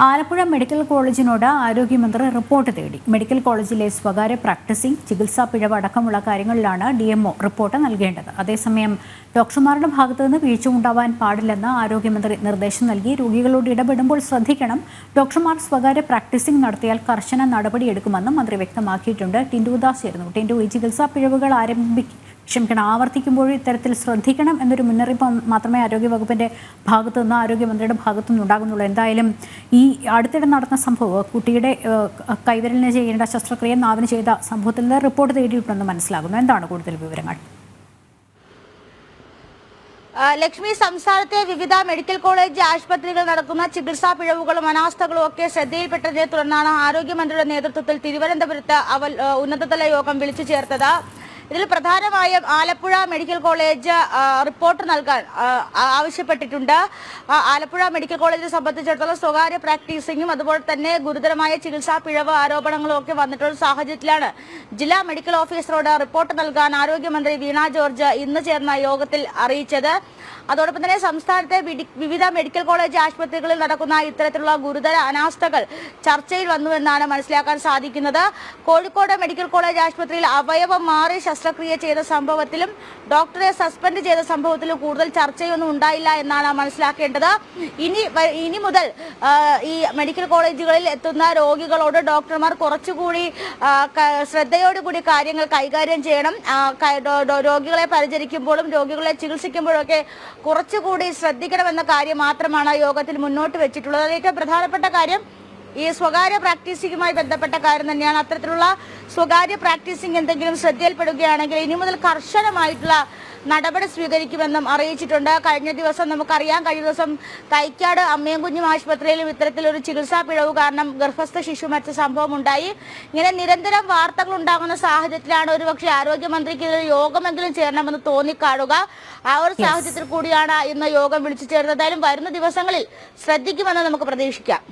Alappuzha medical കോളേജിനോട് ആരോഗ്യമന്ത്രി report തേടി. Medical കോളേജിലെ സ്വകാര്യ പ്രാക്ടീസിംഗ്, ചികിത്സാ പിഴവ് അടക്കമുള്ള കാര്യങ്ങളിലാണ് DMO റിപ്പോർട്ട് നൽകേണ്ടത്. അതേസമയം ഡോക്ടർമാരുടെ ഭാഗത്തുനിന്ന് വീഴ്ച ഉണ്ടാവാൻ പാടില്ലെന്ന് ആരോഗ്യമന്ത്രി നിർദ്ദേശം നൽകി. രോഗികളോട് ഇടപെടുമ്പോൾ ശ്രദ്ധിക്കണം. ഡോക്ടർമാർ സ്വകാര്യ പ്രാക്ടീസിംഗ് നടത്തിയാൽ കർശന നടപടിയെടുക്കുമെന്നും മന്ത്രി വ്യക്തമാക്കിയിട്ടുണ്ട്. ടിൻഡു ദാസ് ആയിരുന്നു. ടിൻഡു, ഈ ചികിത്സാ പിഴവുകൾ ആവർത്തിക്കുമ്പോൾ ഇത്തരത്തിൽ ശ്രദ്ധിക്കണം എന്നൊരു മുന്നറിയിപ്പ് മാത്രമേ ആരോഗ്യവകുപ്പിന്റെ ഭാഗത്തുനിന്ന്, ആരോഗ്യമന്ത്രിയുടെ ഭാഗത്തുനിന്ന് ഉണ്ടാകുന്നുള്ളൂ. എന്തായാലും ഈ അടുത്തിടെ നടന്ന സംഭവം, കുട്ടിയുടെ കൈവിരലിന് ചെയ്യേണ്ട ശസ്ത്രക്രിയ നാവിന് ചെയ്ത സംഭവത്തിൽ നിന്ന് റിപ്പോർട്ട് തേടിയിട്ടുണ്ടെന്ന് മനസ്സിലാകുന്നു. എന്താണ് കൂടുതൽ വിവരങ്ങൾ? ലക്ഷ്മി, സംസ്ഥാനത്തെ വിവിധ മെഡിക്കൽ കോളേജ് ആശുപത്രികൾ നടക്കുന്ന ചികിത്സാ പിഴവുകളും അനാസ്ഥകളും ഒക്കെ ശ്രദ്ധയിൽപ്പെട്ടതിനെ തുടർന്നാണ് ആരോഗ്യമന്ത്രിയുടെ നേതൃത്വത്തിൽ തിരുവനന്തപുരത്ത് ഉന്നതതല യോഗം വിളിച്ചു ചേർത്തത്. ഇതിൽ പ്രധാനമായും ആലപ്പുഴ മെഡിക്കൽ കോളേജ് റിപ്പോർട്ട് നൽകാൻ ആവശ്യപ്പെട്ടിട്ടുണ്ട്. ആലപ്പുഴ മെഡിക്കൽ കോളേജിനെ സംബന്ധിച്ചിടത്തോളം സ്വകാര്യ പ്രാക്ടീസിംഗും അതുപോലെ തന്നെ ഗുരുതരമായ ചികിത്സാ പിഴവ് ആരോപണങ്ങളും ഒക്കെ വന്നിട്ടുള്ള സാഹചര്യത്തിലാണ് ജില്ലാ മെഡിക്കൽ ഓഫീസറോട് റിപ്പോർട്ട് നൽകാൻ ആരോഗ്യമന്ത്രി വീണ ജോർജ് ഇന്ന് ചേർന്ന യോഗത്തിൽ അറിയിച്ചത്. അതോടൊപ്പം തന്നെ സംസ്ഥാനത്തെ വിവിധ മെഡിക്കൽ കോളേജ് ആശുപത്രികളിൽ നടക്കുന്ന ഇത്തരത്തിലുള്ള ഗുരുതര അനാസ്ഥകൾ ചർച്ചയിൽ വന്നുവെന്നാണ് മനസ്സിലാക്കാൻ സാധിക്കുന്നത്. കോഴിക്കോട് മെഡിക്കൽ കോളേജ് ആശുപത്രിയിൽ അവയവം മാറി ശസ്ത്രക്രിയ ചെയ്ത സംഭവത്തിലും ഡോക്ടറെ സസ്പെൻഡ് ചെയ്ത സംഭവത്തിലും കൂടുതൽ ചർച്ചയൊന്നും ഉണ്ടായില്ല എന്നാണ് മനസ്സിലാക്കേണ്ടത്. ഇനി മുതൽ ഈ മെഡിക്കൽ കോളേജുകളിൽ എത്തുന്ന രോഗികളോട് ഡോക്ടർമാർ കുറച്ചുകൂടി ശ്രദ്ധയോടുകൂടി കാര്യങ്ങൾ കൈകാര്യം ചെയ്യണം. രോഗികളെ പരിചരിക്കുമ്പോഴും രോഗികളെ ചികിത്സിക്കുമ്പോഴും ഒക്കെ കുറച്ചുകൂടി ശ്രദ്ധിക്കണമെന്ന കാര്യം മാത്രമാണ് യോഗത്തിൽ മുന്നോട്ട് വെച്ചിട്ടുള്ളത്. ഏറ്റവും പ്രധാനപ്പെട്ട കാര്യം ഈ സ്വകാര്യ പ്രാക്ടീസിംഗുമായി ബന്ധപ്പെട്ട കാര്യം തന്നെയാണ്. അത്തരത്തിലുള്ള സ്വകാര്യ പ്രാക്ടീസിംഗ് എന്തെങ്കിലും ശ്രദ്ധയിൽപ്പെടുകയാണെങ്കിൽ ഇനി മുതൽ കർശനമായിട്ടുള്ള നടപടി സ്വീകരിക്കുമെന്നും അറിയിച്ചിട്ടുണ്ട്. കഴിഞ്ഞ ദിവസം തൈക്കാട് അമ്മയും കുഞ്ഞും ആശുപത്രിയിലും ഇത്തരത്തിലൊരു ചികിത്സാ പിഴവ് കാരണം ഗർഭസ്ഥ ശിശു മരിച്ച സംഭവം ഉണ്ടായി. ഇങ്ങനെ നിരന്തരം വാർത്തകൾ ഉണ്ടാകുന്ന സാഹചര്യത്തിലാണ് ഒരുപക്ഷെ ആരോഗ്യമന്ത്രിക്ക് ഒരു യോഗമെങ്കിലും ചേരണമെന്ന് തോന്നിക്കാണുക. ആ ഒരു സാഹചര്യത്തിൽ കൂടിയാണ് ഇന്ന് യോഗം വിളിച്ചു ചേർന്നത്. എന്തായാലും വരുന്ന ദിവസങ്ങളിൽ ശ്രദ്ധിക്കുമെന്ന് നമുക്ക് പ്രതീക്ഷിക്കാം.